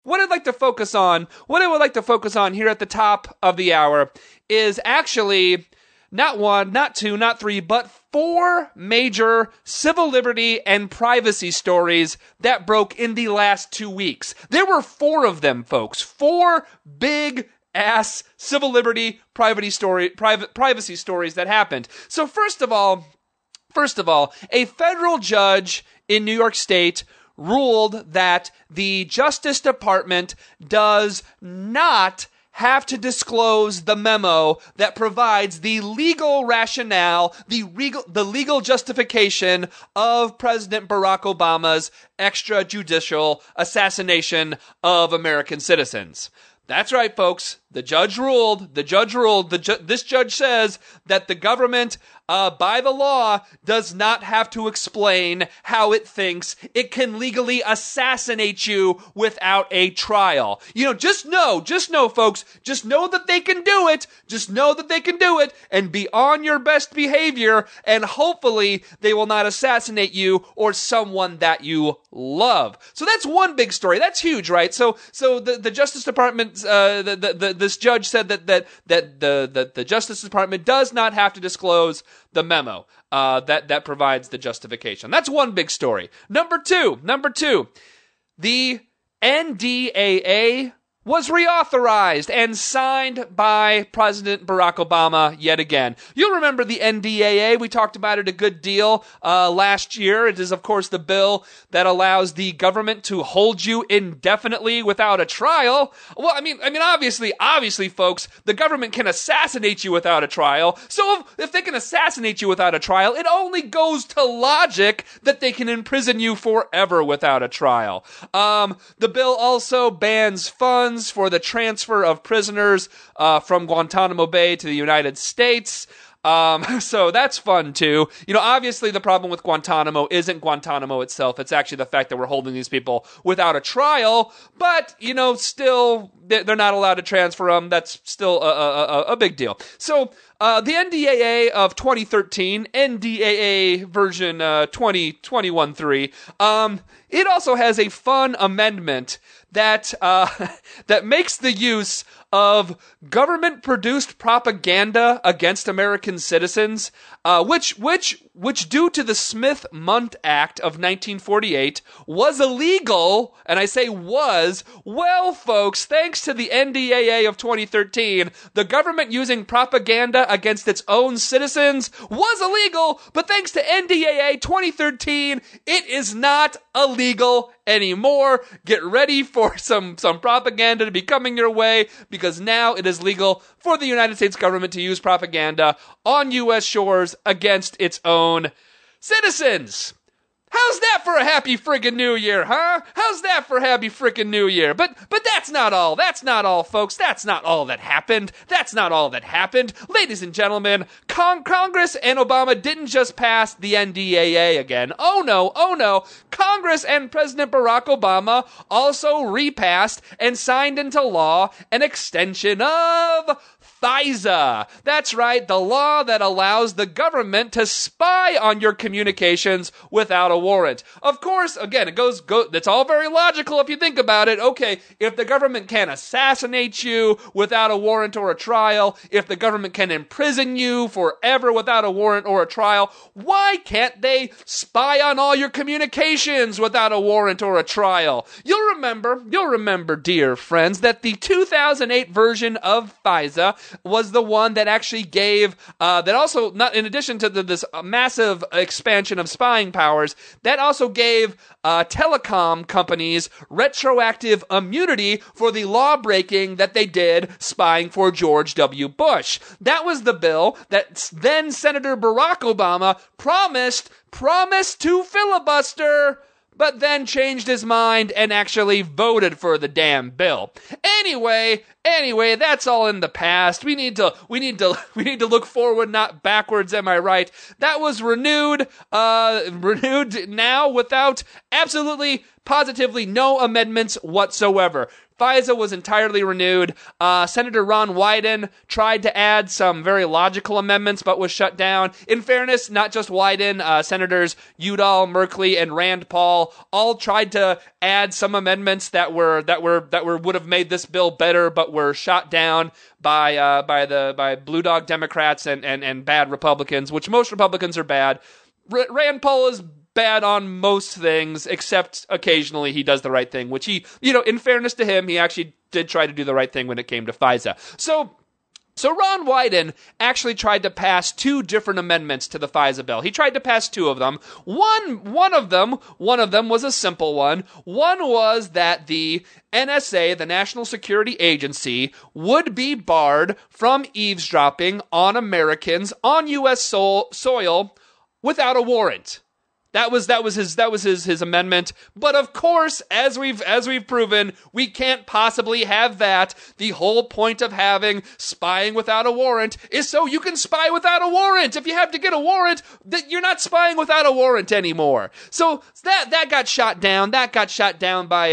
what I would like to focus on here at the top of the hour is actually not one, not two, not three, but 4 major civil liberty and privacy stories that broke in the last 2 weeks. There were 4 of them, folks. 4 big ass civil liberty privacy stories that happened. So first of all, a federal judge in New York State ruled that the Justice Department does not have to disclose the memo that provides the legal rationale, the legal justification of President Barack Obama's extrajudicial assassination of American citizens. That's right, folks. This judge says that the government, by the law, does not have to explain how it thinks it can legally assassinate you without a trial. Just know, folks, just know that they can do it. Just know that they can do it and be on your best behavior, and hopefully they will not assassinate you or someone that you love. So that's one big story. That's huge, right? So the Justice Department, this judge said that the Justice Department does not have to disclose the memo that provides the justification. That's one big story. Number two, the NDAA was reauthorized and signed by President Barack Obama yet again. You'll remember the NDAA. We talked about it a good deal last year. It is, of course, the bill that allows the government to hold you indefinitely without a trial. Well, I mean, obviously, folks, the government can assassinate you without a trial. So if they can assassinate you without a trial, it only goes to logic that they can imprison you forever without a trial. The bill also bans funds for the transfer of prisoners from Guantanamo Bay to the United States. So that's fun too. Obviously the problem with Guantanamo isn't Guantanamo itself. It's actually the fact that we're holding these people without a trial, but, still, they're not allowed to transfer them. That's still a big deal. So, the NDAA of 2013, NDAA version 2021-3, it also has a fun amendment that makes the use of government-produced propaganda against American citizens, which due to the Smith-Mundt Act of 1948 was illegal, and I say was. Well, folks, thanks to the NDAA of 2013, the government using propaganda against its own citizens was illegal, but thanks to NDAA 2013, it is not illegal anymore. Get ready for some propaganda to be coming your way, because now it is legal for the United States government to use propaganda on U.S. shores against its own citizens. How's that for a happy friggin' new year, huh? How's that for a happy frickin' new year? But that's not all. That's not all, folks. That's not all that happened. That's not all that happened. Ladies and gentlemen, Congress and Obama didn't just pass the NDAA again. Oh no. Congress and President Barack Obama also repassed and signed into law an extension of FISA. That's right, the law that allows the government to spy on your communications without a warrant. Of course, again, it's all very logical if you think about it. Okay, if the government can assassinate you without a warrant or a trial, if the government can imprison you forever without a warrant or a trial, why can't they spy on all your communications without a warrant or a trial? You'll remember, dear friends, that the 2008 version of FISA was the one that actually gave, that also, not in addition to this massive expansion of spying powers, that also gave telecom companies retroactive immunity for the law breaking that they did spying for George W. Bush. That was the bill that then Senator Barack Obama promised to filibuster, but then changed his mind and actually voted for the damn bill. Anyway, that's all in the past. We need to look forward, not backwards, am I right? That was renewed now without absolutely positively no amendments whatsoever. FISA was entirely renewed. Senator Ron Wyden tried to add some very logical amendments, but was shut down. In fairness, not just Wyden, Senators Udall, Merkley, and Rand Paul all tried to add some amendments that would have made this bill better, but were shot down by blue dog Democrats and bad Republicans, which most Republicans are bad. Rand Paul is bad on most things, except occasionally he does the right thing, which he, in fairness to him, he actually did try to do the right thing when it came to FISA. So Ron Wyden actually tried to pass two different amendments to the FISA bill. He tried to pass two of them. One of them was a simple one. One was that the NSA, the National Security Agency, would be barred from eavesdropping on Americans on U.S. soil without a warrant. That was his amendment. But of course, as we've proven, we can't possibly have that. The whole point of having spying without a warrant is so you can spy without a warrant. If you have to get a warrant, that you're not spying without a warrant anymore. So that got shot down. That got shot down by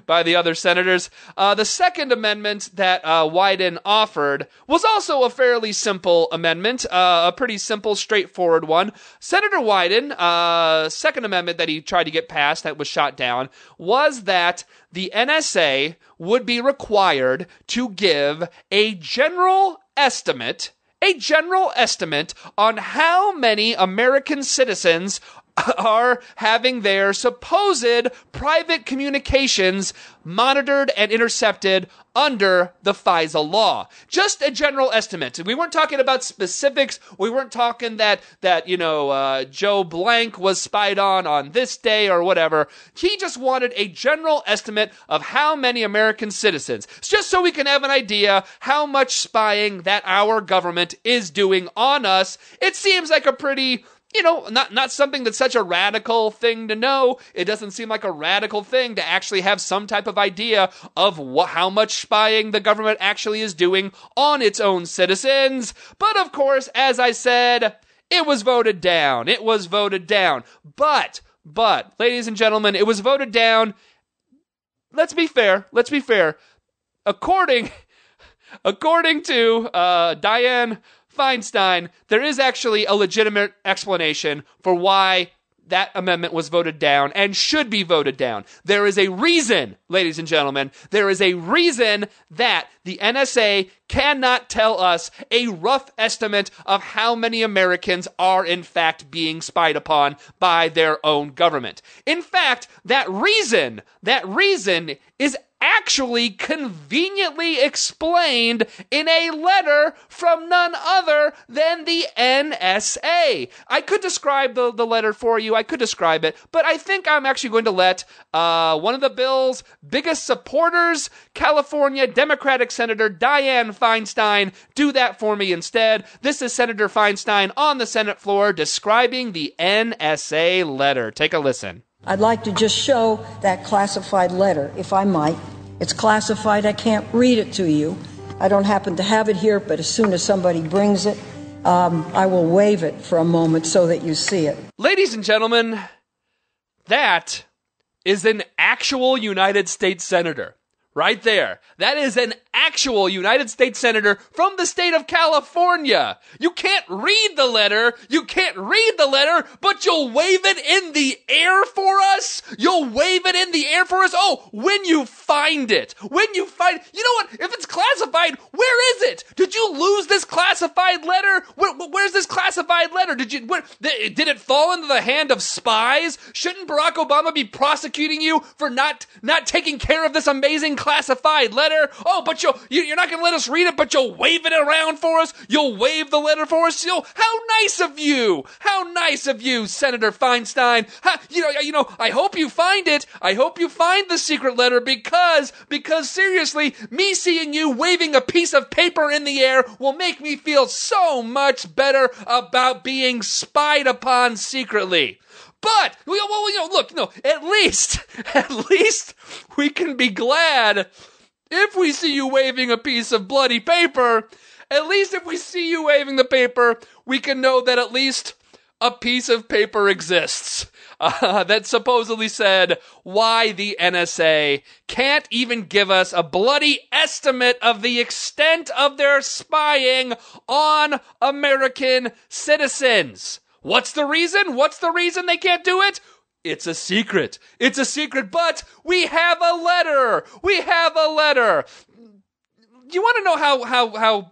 the other senators. The second amendment that Wyden offered was also a fairly simple amendment, a pretty simple, straightforward one. Senator Wyden, second amendment that he tried to get passed that was shot down, was that the NSA would be required to give a general estimate on how many American citizens are having their supposed private communications monitored and intercepted under the FISA law. Just a general estimate. We weren't talking about specifics. We weren't talking that Joe Blank was spied on this day or whatever. He just wanted a general estimate of how many American citizens, just so we can have an idea how much spying that our government is doing on us. It seems like a pretty not something that's such a radical thing to know. It doesn't seem like a radical thing to actually have some type of idea of how much spying the government actually is doing on its own citizens. But of course, as I said, it was voted down. But, ladies and gentlemen, it was voted down. Let's be fair. According to Dianne Feinstein, there is actually a legitimate explanation for why that amendment was voted down and should be voted down. There is a reason, ladies and gentlemen, there is a reason that the NSA cannot tell us a rough estimate of how many Americans are in fact being spied upon by their own government. In fact, that reason is actually conveniently explained in a letter from none other than the NSA. I could describe the letter for you. I could describe it, but I think I'm actually going to let one of the bill's biggest supporters, California Democratic Senator Dianne Feinstein, do that for me instead. This is Senator Feinstein on the Senate floor describing the NSA letter. Take a listen. I'd like to just show that classified letter, if I might. It's classified. I can't read it to you. I don't happen to have it here, but as soon as somebody brings it, I will wave it for a moment so that you see it. Ladies and gentlemen, that is an actual United States Senator. Right there. That is an actual United States Senator from the state of California. You can't read the letter, but you'll wave it in the air for us? Oh, when you find it. You know what? If it's classified, where is it? Did you lose this classified letter? Where's this classified letter? Did it fall into the hand of spies? Shouldn't Barack Obama be prosecuting you for not taking care of this amazing classified letter? Oh, but you're not going to let us read it, but you'll wave it around for us? You'll wave the letter for us? How nice of you! How nice of you, Senator Feinstein! I hope you find it. I hope you find the secret letter because seriously, me seeing you waving a piece of paper in the air will make me feel so much better about being spied upon secretly. But, at least we can be glad if we see you waving a piece of bloody paper. At least if we see you waving the paper, we can know that at least a piece of paper exists. that supposedly said why the NSA can't even give us a bloody estimate of the extent of their spying on American citizens. What's the reason? What's the reason they can't do it? It's a secret. It's a secret, but we have a letter. We have a letter. You want to know how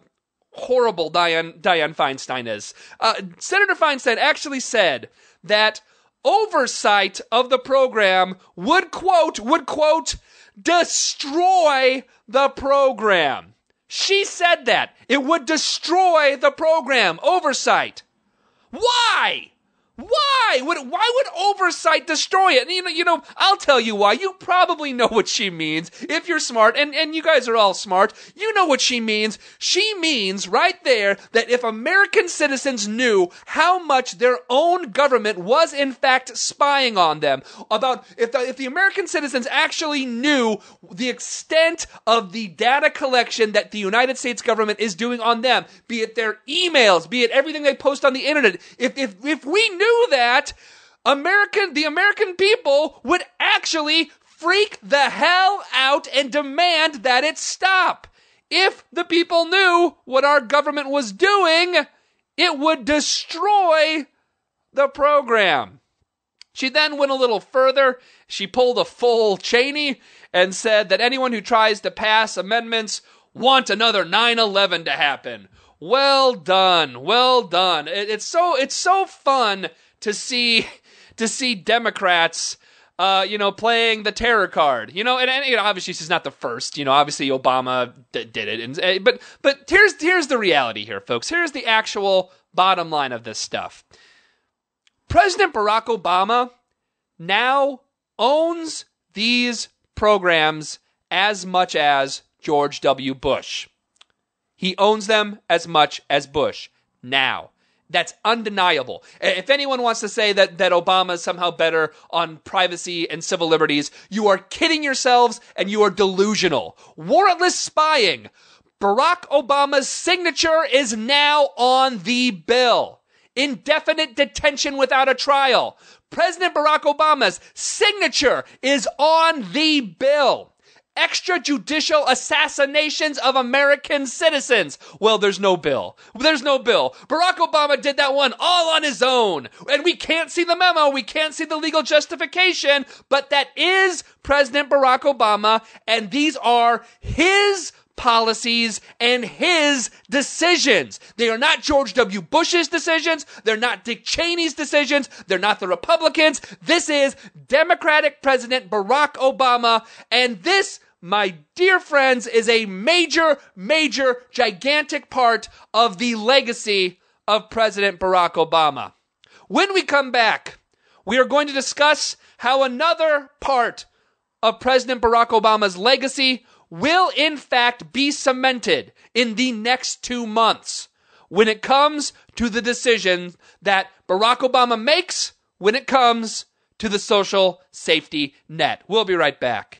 horrible Dianne Feinstein is? Senator Feinstein actually said that oversight of the program would quote, destroy the program. She said that. It would destroy the program. Oversight. Why? Why would oversight destroy it? You know, I'll tell you why. You probably know what she means if you're smart, and you guys are all smart. You know what she means. She means right there that if American citizens knew how much their own government was in fact spying on them, about if the American citizens actually knew the extent of the data collection that the United States government is doing on them, be it their emails, be it everything they post on the internet, if we knew that, the American people would actually freak the hell out and demand that it stop. If the people knew what our government was doing, it would destroy the program. She then went a little further. She pulled a full Cheney and said that anyone who tries to pass amendments want another 9/11 to happen. Well done, well done. It's so fun to see Democrats, playing the terror card. And obviously she's not the first. Obviously Obama did it. But here's the reality here, folks. Here's the actual bottom line of this stuff. President Barack Obama now owns these programs as much as George W. Bush. He owns them as much as Bush now. That's undeniable. If anyone wants to say that Obama is somehow better on privacy and civil liberties, you are kidding yourselves and you are delusional. Warrantless spying. Barack Obama's signature is now on the bill. Indefinite detention without a trial. President Barack Obama's signature is on the bill. Extrajudicial assassinations of American citizens. Well, there's no bill. There's no bill. Barack Obama did that one all on his own. And we can't see the memo. We can't see the legal justification. But that is President Barack Obama. And these are his policies and his decisions. They are not George W. Bush's decisions. They're not Dick Cheney's decisions. They're not the Republicans. This is Democratic President Barack Obama. And this, my dear friends, is a major, gigantic part of the legacy of President Barack Obama. When we come back, we are going to discuss how another part of President Barack Obama's legacy will in fact be cemented in the next 2 months when it comes to the decision that Barack Obama makes when it comes to the social safety net. We'll be right back.